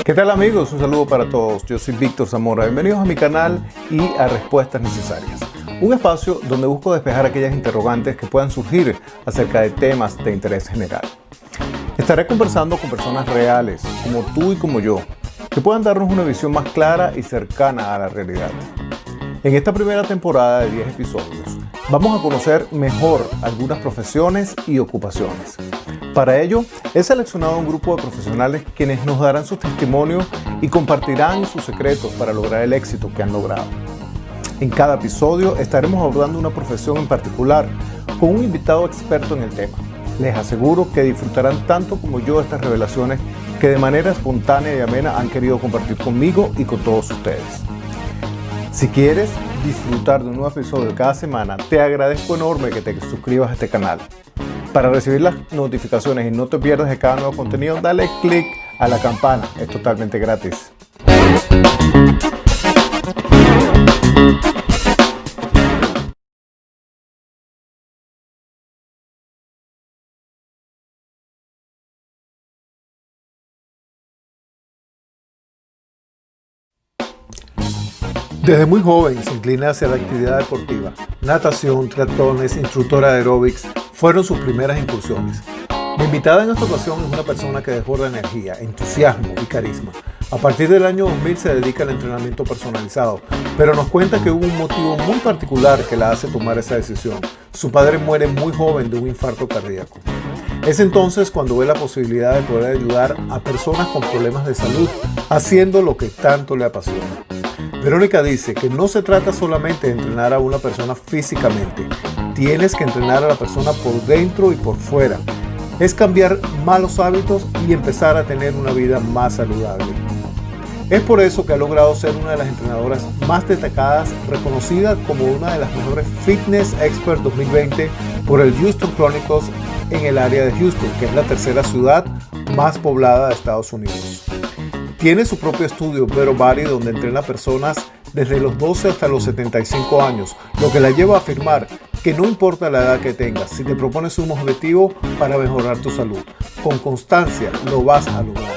¿Qué tal amigos? Un saludo para todos. Yo soy Víctor Zamora. Bienvenidos a mi canal y a Respuestas Necesarias. Un espacio donde busco despejar aquellas interrogantes que puedan surgir acerca de temas de interés general. Estaré conversando con personas reales, como tú y como yo, que puedan darnos una visión más clara y cercana a la realidad. En esta primera temporada de 10 episodios, vamos a conocer mejor algunas profesiones y ocupaciones. Para ello, he seleccionado un grupo de profesionales quienes nos darán sus testimonios y compartirán sus secretos para lograr el éxito que han logrado. En cada episodio estaremos abordando una profesión en particular con un invitado experto en el tema. Les aseguro que disfrutarán tanto como yo estas revelaciones que de manera espontánea y amena han querido compartir conmigo y con todos ustedes. Si quieres disfrutar de un nuevo episodio cada semana, te agradezco enorme que te suscribas a este canal. Para recibir las notificaciones y no te pierdas de cada nuevo contenido, dale click a la campana, es totalmente gratis. Desde muy joven se inclina hacia la actividad deportiva. Natación, triatlones, instructora de aeróbics fueron sus primeras incursiones. Mi invitada en esta ocasión es una persona que desborda energía, entusiasmo y carisma. A partir del año 2000 se dedica al entrenamiento personalizado, pero nos cuenta que hubo un motivo muy particular que la hace tomar esa decisión. Su padre muere muy joven de un infarto cardíaco. Es entonces cuando ve la posibilidad de poder ayudar a personas con problemas de salud, haciendo lo que tanto le apasiona. Verónica dice que no se trata solamente de entrenar a una persona físicamente, tienes que entrenar a la persona por dentro y por fuera. Es cambiar malos hábitos y empezar a tener una vida más saludable. Es por eso que ha logrado ser una de las entrenadoras más destacadas, reconocida como una de las mejores Fitness Expert 2020 por el Houston Chronicles en el área de Houston, que es la tercera ciudad más poblada de Estados Unidos. Tiene su propio estudio, Vero Body, donde entrena personas desde los 12 hasta los 75 años, lo que la lleva a afirmar que no importa la edad que tengas, si te propones un objetivo para mejorar tu salud, con constancia lo vas a lograr.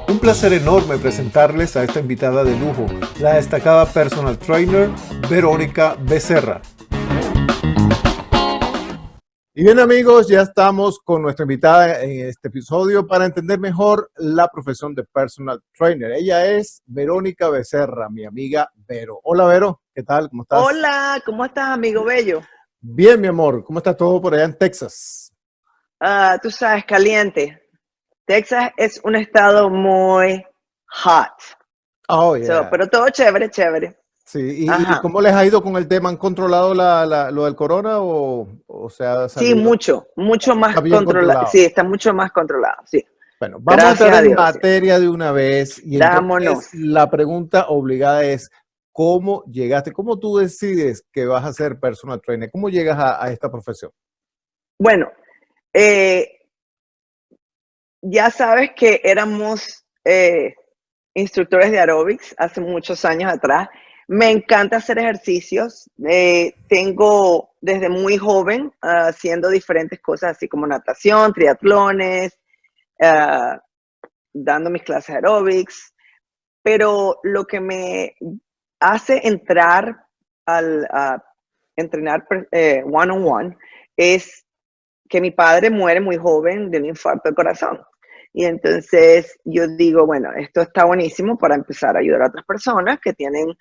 Un placer enorme presentarles a esta invitada de lujo, la destacada personal trainer Verónica Becerra. Y bien amigos, ya estamos con nuestra invitada en este episodio para entender mejor la profesión de personal trainer. Ella es Verónica Becerra, mi amiga Vero. Hola Vero, ¿qué tal? ¿Cómo estás? Hola, ¿cómo estás, amigo bello? Bien, mi amor. ¿Cómo está todo por allá en Texas? Tú sabes, caliente. Texas es un estado muy hot. Oh, yeah. Pero todo chévere, chévere. Sí, ¿y cómo les ha ido con el tema? ¿Han controlado lo del corona o se ha salido? Sí, mucho más controlado. Sí, está mucho más controlado, sí. Bueno, vamos a entrar en materia de una vez. Y Dámonos. entonces la pregunta obligada es, ¿cómo llegaste? ¿Cómo tú decides que vas a ser personal trainer? ¿Cómo llegas a esta profesión? Bueno, ya sabes que éramos instructores de aeróbics hace muchos años atrás. Me encanta hacer ejercicios. Tengo desde muy joven haciendo diferentes cosas, así como natación, triatlones, dando mis clases de aeróbics. Pero lo que me hace entrar a entrenar one-on-one es que mi padre muere muy joven de un infarto de corazón. Y entonces yo digo, bueno, esto está buenísimo para empezar a ayudar a otras personas que tienen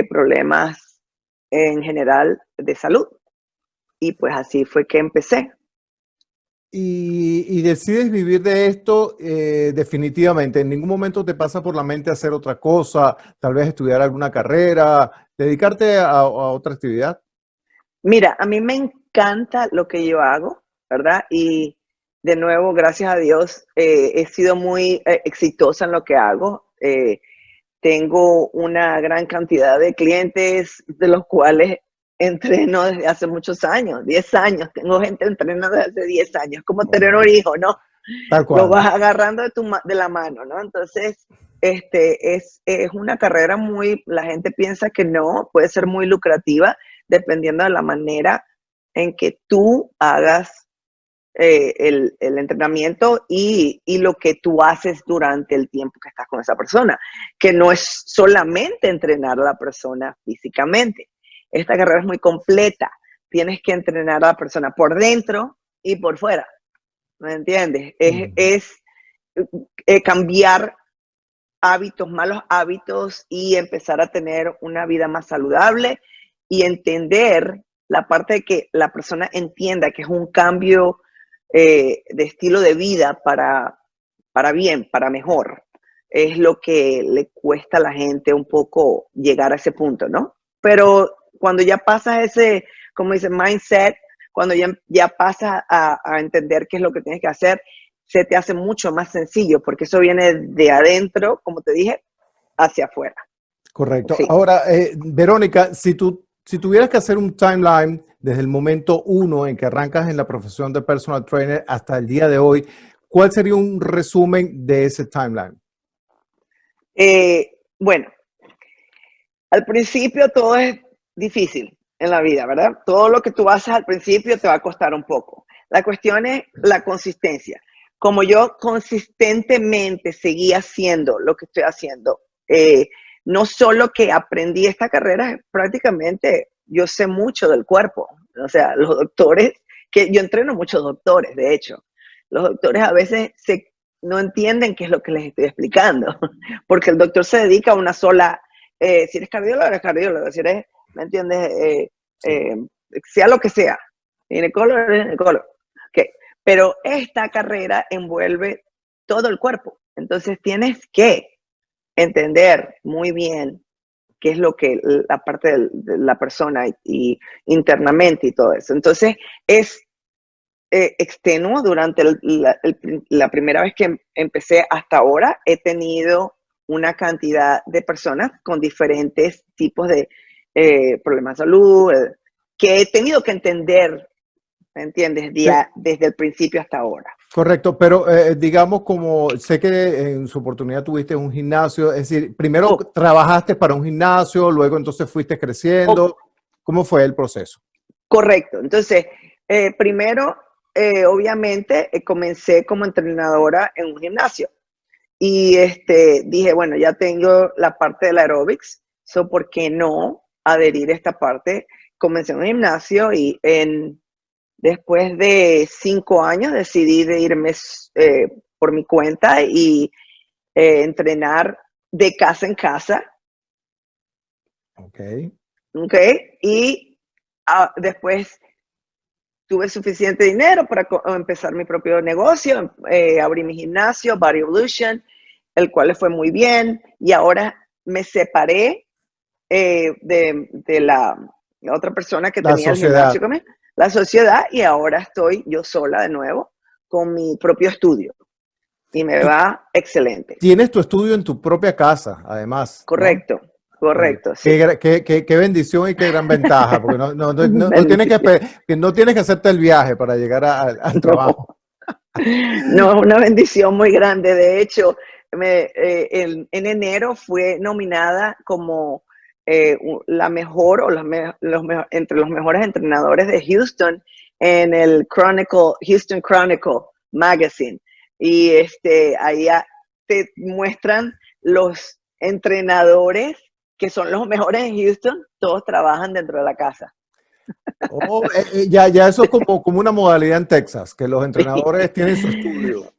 problemas en general de salud. Y pues así fue que empecé. Y decides vivir de esto definitivamente. ¿En ningún momento te pasa por la mente hacer otra cosa, tal vez estudiar alguna carrera, dedicarte a otra actividad? Mira, a mí me encanta lo que yo hago, ¿verdad? Y de nuevo, gracias a Dios, he sido muy exitosa en lo que hago. Tengo una gran cantidad de clientes de los cuales entreno desde hace muchos años, 10 años. Tengo gente entrenando desde hace 10 años, como tener un hijo, ¿no? Tal cual. Lo vas agarrando de la mano, ¿no? Entonces, es una carrera la gente piensa que no, puede ser muy lucrativa, dependiendo de la manera en que tú hagas el entrenamiento y lo que tú haces durante el tiempo que estás con esa persona, que no es solamente entrenar a la persona físicamente. Esta carrera es muy completa. Tienes que entrenar a la persona por dentro y por fuera. ¿Me entiendes? Cambiar hábitos, malos hábitos y empezar a tener una vida más saludable y entender la parte de que la persona entienda que es un cambio de estilo de vida para bien, para mejor. Es lo que le cuesta a la gente un poco llegar a ese punto, ¿no? Pero cuando ya pasas ese, como dice, mindset, cuando ya pasas a entender qué es lo que tienes que hacer, se te hace mucho más sencillo, porque eso viene de adentro, como te dije, hacia afuera. Correcto. Sí. Ahora, Verónica, si tuvieras que hacer un timeline desde el momento uno en que arrancas en la profesión de personal trainer hasta el día de hoy, ¿cuál sería un resumen de ese timeline? Bueno, al principio todo es difícil en la vida, ¿verdad? Todo lo que tú haces al principio te va a costar un poco. La cuestión es la consistencia. Como yo consistentemente seguí haciendo lo que estoy haciendo, no solo que aprendí esta carrera, prácticamente yo sé mucho del cuerpo. O sea, los doctores, que yo entreno muchos doctores, de hecho, los doctores a veces no entienden qué es lo que les estoy explicando, porque el doctor se dedica a una sola, si eres cardiólogo, si eres, ¿me entiendes? Sea lo que sea, ginecólogo. Okay. Pero esta carrera envuelve todo el cuerpo, entonces tienes que entender muy bien qué es lo que la parte de la persona y internamente y todo eso. Entonces es extenuo durante la primera vez que empecé hasta ahora. He tenido una cantidad de personas con diferentes tipos de problemas de salud que he tenido que entender, ¿me entiendes? Sí. Desde el principio hasta ahora. Correcto, pero digamos, como sé que en su oportunidad tuviste un gimnasio, es decir, primero trabajaste para un gimnasio, luego entonces fuiste creciendo. ¿Cómo fue el proceso? Correcto. Entonces, primero, obviamente, comencé como entrenadora en un gimnasio. Y dije, bueno, ya tengo la parte del aerobics, ¿por qué no adherir a esta parte? Comencé en un gimnasio y después de 5 años decidí de irme por mi cuenta y entrenar de casa en casa. Ok. Ok. Y después tuve suficiente dinero para empezar mi propio negocio, abrí mi gimnasio, Body Evolution, el cual le fue muy bien, y ahora me separé de la otra persona que tenía el gimnasio conmigo, la sociedad, y ahora estoy yo sola de nuevo con mi propio estudio. Y me va excelente. Tienes tu estudio en tu propia casa, además. Correcto, ¿no? correcto, sí. Qué bendición y qué gran ventaja, porque no tienes que hacerte el viaje para llegar al trabajo. No, es una bendición muy grande. De hecho, en enero fue nominada como la mejor o entre los mejores entrenadores de Houston en el Houston Chronicle Magazine. Y ahí te muestran los entrenadores que son los mejores en Houston, todos trabajan dentro de la casa. Oh, ya eso es como una modalidad en Texas, que los entrenadores tienen su estudio.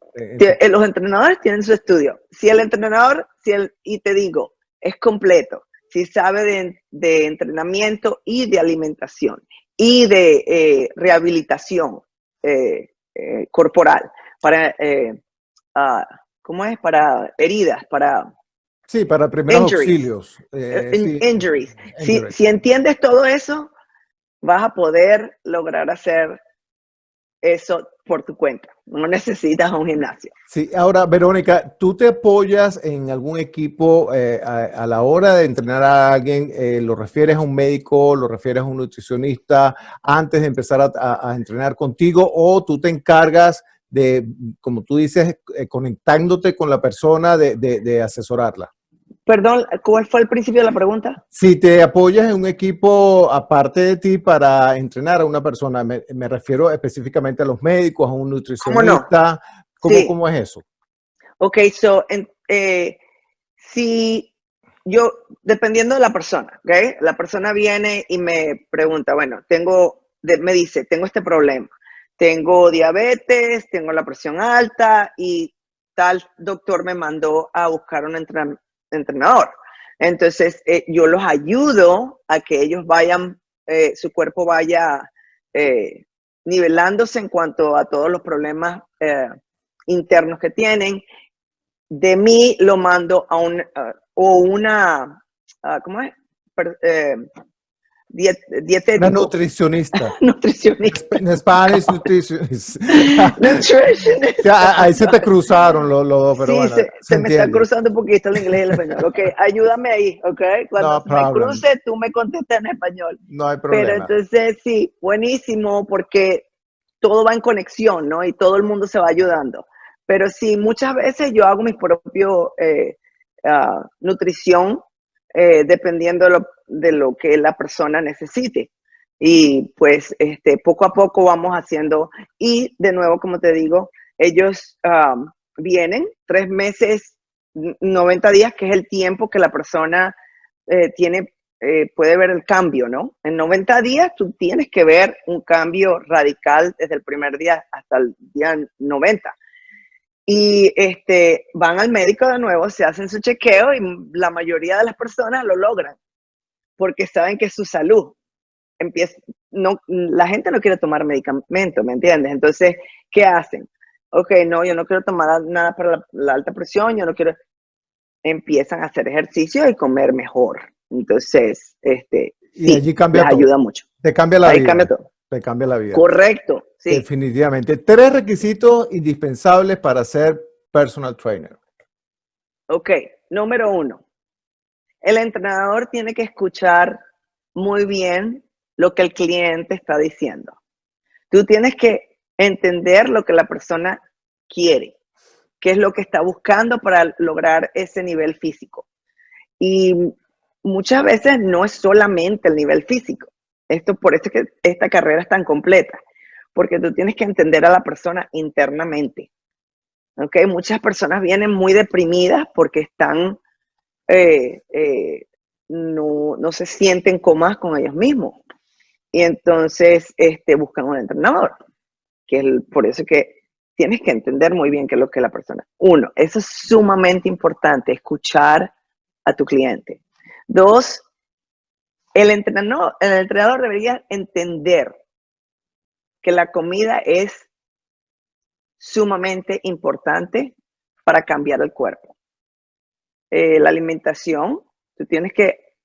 Los entrenadores tienen su estudio. Si el entrenador, y te digo, es completo, si sabe de entrenamiento y de alimentación y de rehabilitación corporal para, ¿cómo es? Para heridas, para Sí, para primeros auxilios. injuries. Si entiendes todo eso, vas a poder lograr hacer eso por tu cuenta. No necesitas un gimnasio. Sí, ahora, Verónica, ¿tú te apoyas en algún equipo a la hora de entrenar a alguien? ¿Lo refieres a un médico, lo refieres a un nutricionista antes de empezar a entrenar contigo? ¿O tú te encargas de, como tú dices, conectándote con la persona de asesorarla? Perdón, ¿cuál fue el principio de la pregunta? Si te apoyas en un equipo aparte de ti para entrenar a una persona, me refiero específicamente a los médicos, a un ¿Cómo no? nutricionista, Sí. ¿cómo es eso? Ok, si yo, dependiendo de la persona, ¿ok? La persona viene y me pregunta, bueno, me dice, tengo este problema, tengo diabetes, tengo la presión alta y tal doctor me mandó a buscar un entrenador. Entonces, yo los ayudo a que ellos vayan, su cuerpo vaya eh, nivelándose en cuanto a todos los problemas internos que tienen. De mí lo mando a o una, ¿cómo es? Per- eh, Una dietético, nutricionista. nutricionista, Spanish nutritionist. Sí, nutritionist, ahí se te cruzaron los dos, pero Sí, bueno, se se me está entiende. cruzando un poquito el inglés y el español. Ok, ayúdame ahí, ok. Cuando No se me problem. cruce, tú me contestas en español. No hay Pero problema. entonces sí, buenísimo porque todo va en conexión, ¿no? Y todo el mundo se va ayudando. Pero sí, muchas veces yo hago mi propio nutrición dependiendo de lo que la persona necesite. Y pues poco a poco vamos haciendo. Y de nuevo, como te digo, ellos vienen 3 meses, 90 días, que es el tiempo que la persona puede ver el cambio, ¿no? En 90 días tú tienes que ver un cambio radical desde el primer día hasta el día 90. Y van al médico de nuevo, se hacen su chequeo y la mayoría de las personas lo logran porque saben que es su salud. La gente no quiere tomar medicamento, ¿me entiendes? Entonces, ¿qué hacen? Ok, no, yo no quiero tomar nada para la alta presión, yo no quiero. Empiezan a hacer ejercicio y comer mejor. Entonces, Y sí, allí les cambia todo. ayuda mucho. Te cambia la Ahí vida. cambia todo. Te cambia la vida. Correcto, sí. Definitivamente. 3 requisitos indispensables para ser personal trainer. Ok, número 1. El entrenador tiene que escuchar muy bien lo que el cliente está diciendo. Tú tienes que entender lo que la persona quiere, qué es lo que está buscando para lograr ese nivel físico. Y muchas veces no es solamente el nivel físico. Por eso es que esta carrera es tan completa, porque tú tienes que entender a la persona internamente. ¿Okay? Muchas personas vienen muy deprimidas porque están, no se sienten cómodas con ellos mismos. Y entonces buscan un entrenador, por eso que tienes que entender muy bien qué es lo que la persona. 1, eso es sumamente importante, escuchar a tu cliente. 2, el entrenador debería entender que la comida es sumamente importante para cambiar el cuerpo. La alimentación, tú tienes que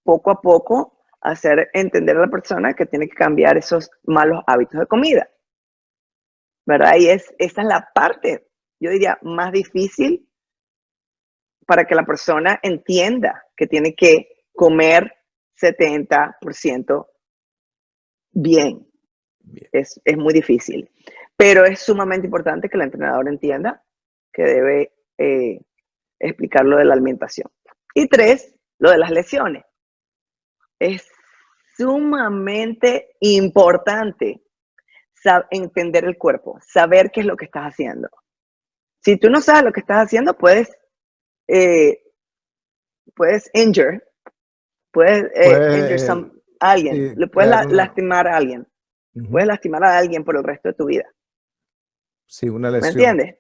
poco a poco hacer entender a la persona que tiene que cambiar esos malos hábitos de comida, ¿verdad? Y esa es la parte, yo diría, más difícil para que la persona entienda que tiene que comer 70% bien. Bien. Es muy difícil, pero es sumamente importante que el entrenador entienda que debe explicar lo de la alimentación. Y 3, lo de las lesiones. Es sumamente importante entender el cuerpo, saber qué es lo que estás haciendo. Si tú no sabes lo que estás haciendo, eh, puedes injure Puede a alguien, sí, le puedes crear una, lastimar a alguien, puedes ujú, lastimar a alguien por el resto de tu vida. sí, una ¿Me lesión. entiendes?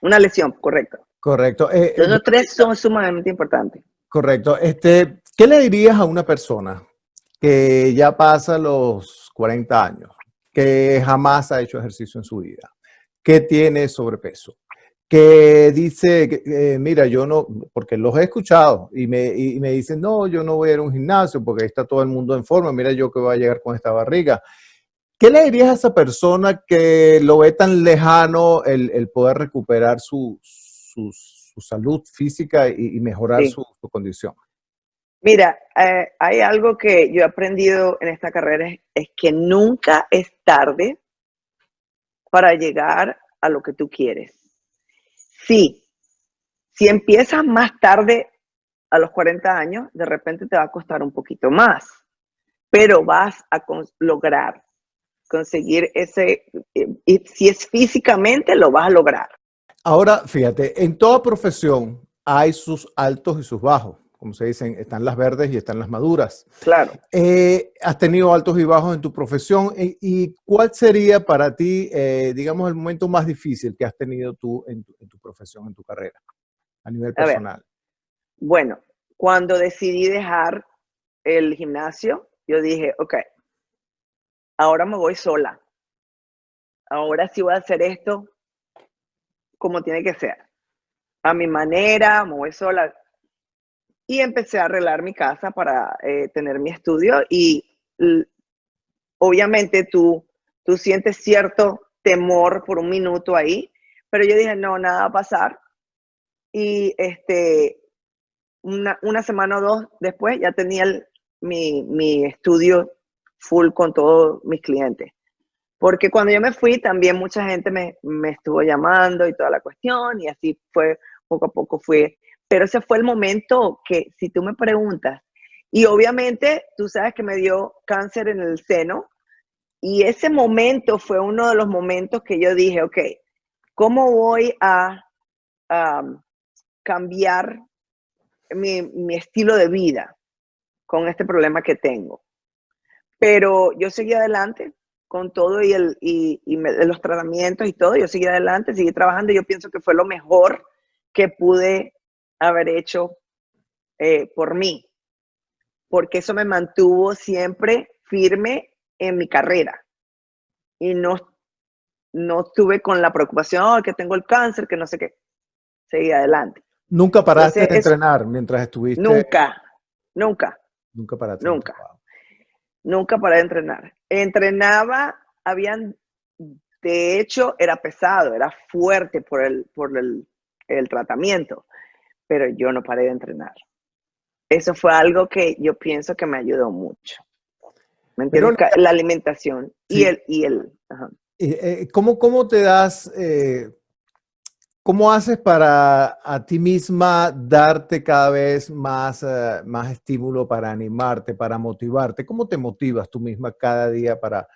Una lesión, correcto. Correcto. Entonces, los 3 son sumamente importantes. Correcto. ¿Qué le dirías a una persona que ya pasa los 40 años, que jamás ha hecho ejercicio en su vida, que tiene sobrepeso, que dice, mira, yo no, porque los he escuchado y me dicen, no, yo no voy a ir a un gimnasio porque está todo el mundo en forma, mira yo que voy a llegar con esta barriga? ¿Qué le dirías a esa persona que lo ve tan lejano el poder recuperar su salud física y mejorar Sí. su condición? Mira, hay algo que yo he aprendido en esta carrera, es que nunca es tarde para llegar a lo que tú quieres. Sí, si empiezas más tarde a los 40 años, de repente te va a costar un poquito más, pero vas a lograr conseguir ese, y si es físicamente, lo vas a lograr. Ahora, fíjate, en toda profesión hay sus altos y sus bajos. Como se dicen, están las verdes y están las maduras. Claro. ¿Has tenido altos y bajos en tu profesión? ¿Y cuál sería para ti, digamos, el momento más difícil que has tenido tú en tu profesión, en tu carrera, a nivel A ver, personal? bueno, cuando decidí dejar el gimnasio, yo dije, ok, ahora me voy sola. Ahora sí voy a hacer esto como tiene que ser. A mi manera, me voy sola. Y empecé a arreglar mi casa para tener mi estudio y obviamente tú sientes cierto temor por un minuto ahí, pero yo dije, no, nada va a pasar. Y una semana o dos después ya tenía mi estudio full con todos mis clientes. Porque cuando yo me fui, también mucha gente me estuvo llamando y toda la cuestión, y así fue, poco a poco fue. Pero ese fue el momento que, si tú me preguntas, y obviamente tú sabes que me dio cáncer en el seno, y ese momento fue uno de los momentos que yo dije, ok, ¿cómo voy a cambiar mi estilo de vida con este problema que tengo? Pero yo seguí adelante con todo los tratamientos y todo. Yo seguí adelante, seguí trabajando. Yo pienso que fue lo mejor que pude haber hecho por mí, porque eso me mantuvo siempre firme en mi carrera y no estuve con la preocupación que tengo el cáncer, que no sé qué. Seguí adelante. ¿Nunca paraste Entonces, de entrenar mientras estuviste? nunca, nunca, Nunca paraste de nunca. entrenar. Nunca paré de entrenar. Entrenaba, de hecho, era pesado, era fuerte por el tratamiento, pero yo no paré de entrenar. Eso fue algo que yo pienso que me ayudó mucho. ¿Me entiendes? Verónica, La alimentación y sí. el. Ajá. ¿Cómo te das, cómo haces para a ti misma darte cada vez más estímulo para animarte, para motivarte? ¿Cómo te motivas tú misma cada día para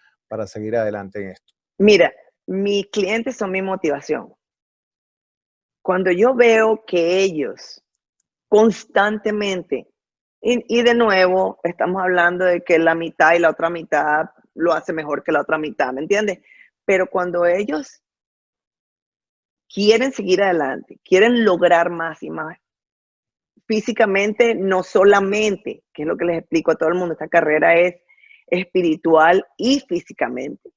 seguir adelante en esto? Mira, mis clientes son mi motivación. Cuando yo veo que ellos constantemente, y de nuevo, estamos hablando de que la mitad y la otra mitad lo hace mejor que la otra mitad, ¿me entiendes? Pero cuando ellos quieren seguir adelante, quieren lograr más y más, físicamente, no solamente, que es lo que les explico a todo el mundo, esta carrera es espiritual y físicamente.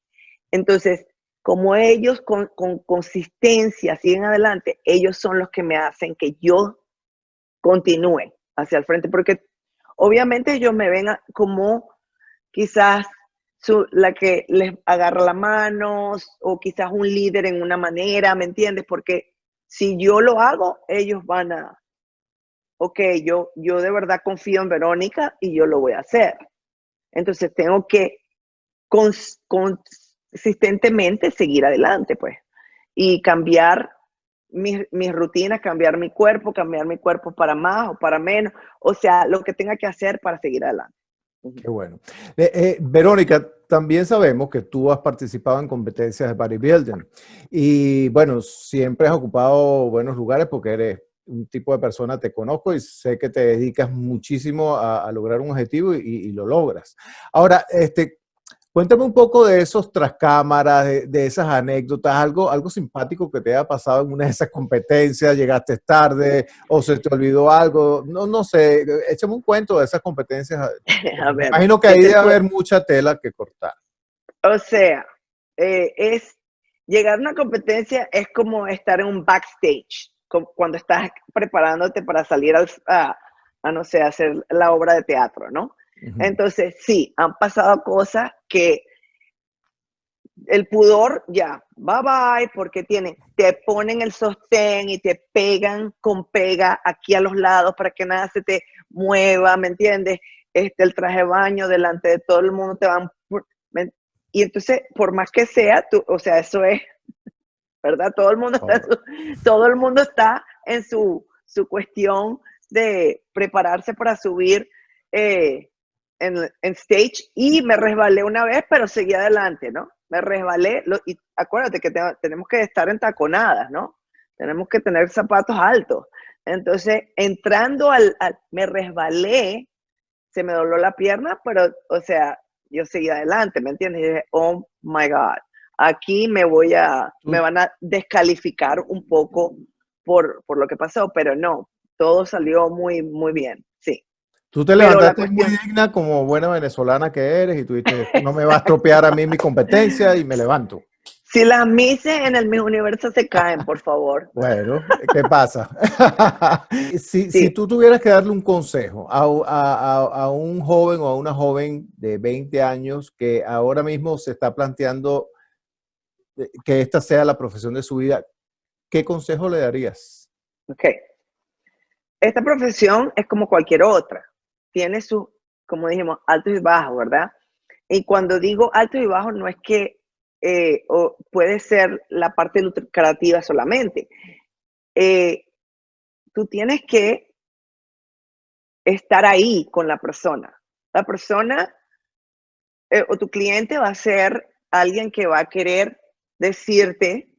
Entonces, como ellos con consistencia siguen adelante, ellos son los que me hacen que yo continúe hacia el frente, porque obviamente ellos me ven como quizás la que les agarra la mano o quizás un líder en una manera, ¿me entiendes? Porque si yo lo hago, ellos van a, ok, yo de verdad confío en Verónica y yo lo voy a hacer. Entonces tengo que consistentemente seguir adelante, pues, y cambiar mis rutinas, cambiar mi cuerpo para más o para menos, o sea, lo que tenga que hacer para seguir adelante. Qué bueno. Verónica, también sabemos que tú has participado en competencias de bodybuilding y bueno, siempre has ocupado buenos lugares porque eres un tipo de persona, te conozco y sé que te dedicas muchísimo a lograr un objetivo y lo logras. Ahora, cuéntame un poco de esos tras cámaras, de esas anécdotas, algo simpático que te haya pasado en una de esas competencias, llegaste tarde o se te olvidó algo, no sé, échame un cuento de esas competencias. A Me ver, imagino que ¿qué ahí te debe puedo? haber mucha tela que cortar. O sea, es llegar a una competencia es como estar en un backstage, cuando estás preparándote para salir no sé, hacer la obra de teatro, ¿no? Ujú. Entonces, sí, han pasado cosas que el pudor ya, bye bye, porque te ponen el sostén y te pegan con pega aquí a los lados para que nada se te mueva, ¿me entiendes? El traje de baño delante de todo el mundo te van, y entonces, por más que sea, o sea, eso es, ¿verdad? Todo el mundo está, Oh, todo el mundo está en su cuestión de prepararse para subir en stage y me resbalé una vez, pero seguí adelante, ¿no? Me resbalé y acuérdate que tenemos que estar entaconadas, ¿no? Tenemos que tener zapatos altos. Entonces, entrando me resbalé, se me dobló la pierna, pero, o sea, yo seguí adelante, ¿me entiendes? Y dije, oh my God, aquí me van a descalificar un poco por lo que pasó, pero no, todo salió muy, muy bien, sí. Tú te Pero la levantaste muy cuestión, digna como buena venezolana que eres y tú dijiste, esto no me va a estropear a mí mi competencia y me levanto. si las Misses en el Miss Universo se caen, por favor. Bueno, ¿qué pasa? Si Sí, tú tuvieras que darle un consejo a un joven o a una joven de 20 años que ahora mismo se está planteando que esta sea la profesión de su vida, ¿qué consejo le darías? ok. Esta profesión es como cualquier otra. Tiene sus, como dijimos, altos y bajos, ¿verdad? Y cuando digo altos y bajos, no es que o puede ser la parte lucrativa solamente. Eh, Tú tienes que estar ahí con la persona. La persona o tu cliente va a ser alguien que va a querer decirte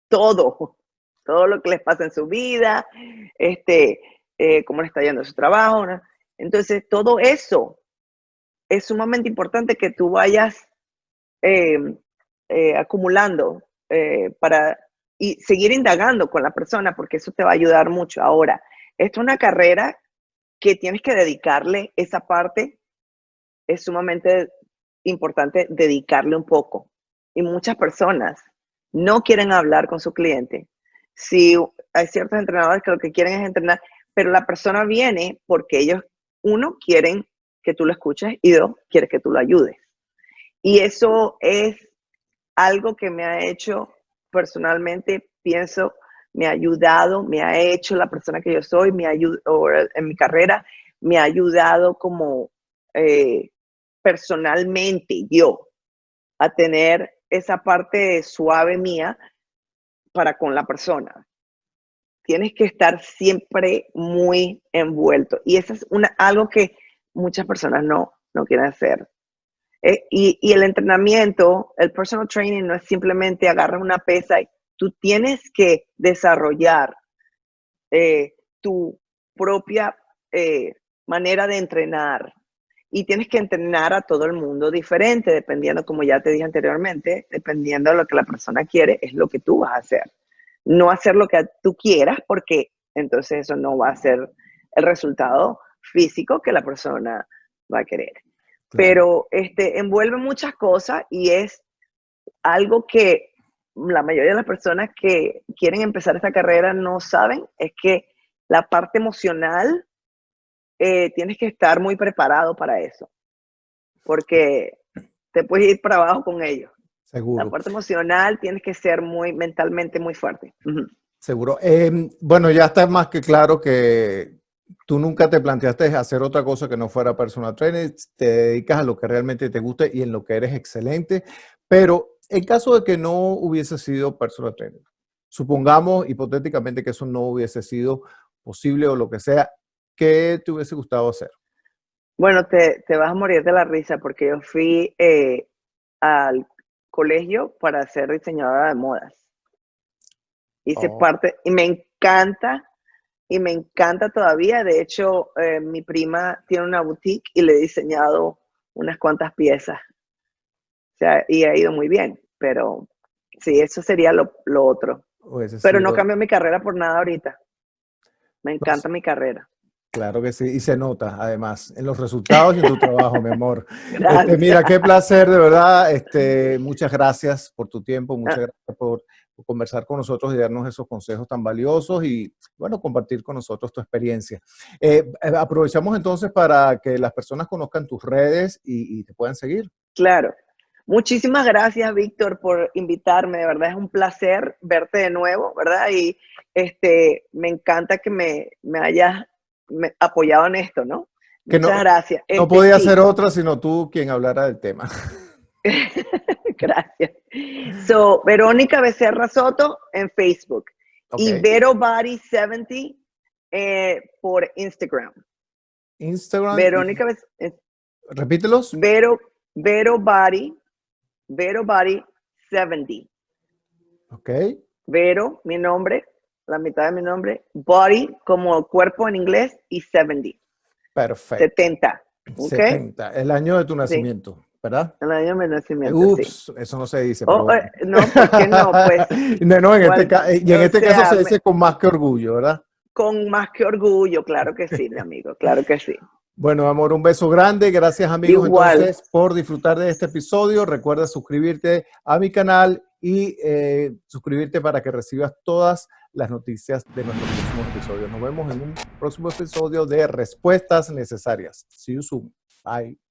todo, todo lo que les pasa en su vida, cómo le está yendo su trabajo, ¿no? Entonces, todo eso es sumamente importante que tú vayas eh, acumulando para y seguir indagando con la persona, porque eso te va a ayudar mucho. Ahora, esto es una carrera que tienes que dedicarle esa parte, es sumamente importante dedicarle un poco. Y muchas personas no quieren hablar con su cliente. Si hay ciertos entrenadores que lo que quieren es entrenar, pero la persona viene porque ellos, uno, quieren que tú lo escuches y dos, quieren que tú lo ayudes. Y eso es algo que me ha hecho personalmente, pienso, me ha ayudado, me ha hecho la persona que yo soy, en mi carrera, me ha ayudado como personalmente yo a tener esa parte suave mía para con la persona. Tienes que estar siempre muy envuelto. Y eso es algo que muchas personas no quieren hacer. Y el entrenamiento, el personal training no es simplemente agarrar una pesa. Tú tienes que desarrollar tu propia manera de entrenar y tienes que entrenar a todo el mundo diferente, dependiendo, como ya te dije anteriormente, dependiendo de lo que la persona quiere, es lo que tú vas a hacer. No hacer lo que tú quieras, porque entonces eso no va a ser el resultado físico que la persona va a querer. Claro. Pero envuelve muchas cosas y es algo que la mayoría de las personas que quieren empezar esta carrera no saben, es que la parte emocional tienes que estar muy preparado para eso, porque te puedes ir para abajo con ellos. La Seguro. parte emocional tienes que ser muy mentalmente muy fuerte. Uh-huh. Seguro. Bueno, ya está más que claro que tú nunca te planteaste hacer otra cosa que no fuera personal trainer, te dedicas a lo que realmente te gusta y en lo que eres excelente, pero en caso de que no hubiese sido personal trainer, supongamos hipotéticamente que eso no hubiese sido posible o lo que sea, ¿qué te hubiese gustado hacer? Bueno, te vas a morir de la risa porque yo fui al colegio para ser diseñadora de modas. Hice Oh, parte y me encanta todavía. De hecho, mi prima tiene una boutique y le he diseñado unas cuantas piezas. O sea, y ha ido muy bien, pero sí, eso sería lo otro. hubiese Pero no sido, cambio mi carrera por nada ahorita. Me no sé, encanta mi carrera. claro que sí, y se nota además en los resultados y en tu trabajo, mi amor. Gracias. Mira, qué placer, de verdad. Muchas gracias por tu tiempo, muchas Ah, gracias por conversar con nosotros y darnos esos consejos tan valiosos y, bueno, compartir con nosotros tu experiencia. Aprovechamos entonces para que las personas conozcan tus redes y te puedan seguir. claro. Muchísimas gracias, Víctor, por invitarme. De verdad es un placer verte de nuevo, ¿verdad? Y me encanta que me hayas apoyado en esto, ¿no? Que Muchas no, gracias. no podía ser Sí, otra sino tú quien hablara del tema. gracias. So, Verónica Becerra Soto en Facebook Ok, y Vero Body 70 Por Instagram. Instagram. Verónica, Repítelos. Vero Body 70. Ok. Vero, mi nombre, la mitad de mi nombre, Body como cuerpo en inglés y 70. Perfecto. 70. ¿Ok? 70. El año de tu Sí, nacimiento, ¿verdad? el año de mi nacimiento, sí. Ups, eso no se dice, pero Oh, bueno. no, ¿por qué no? Pues, No, y en o este caso se sea, dice con más que orgullo, ¿verdad? con más que orgullo, claro que sí, mi amigo, claro que sí. Bueno, amor, un beso grande. Gracias, amigos, Igual, entonces, por disfrutar de este episodio. Recuerda suscribirte a mi canal y suscribirte para que recibas todas las noticias de nuestros próximos episodios. Nos vemos en un próximo episodio de Respuestas Necesarias. See you soon. Bye.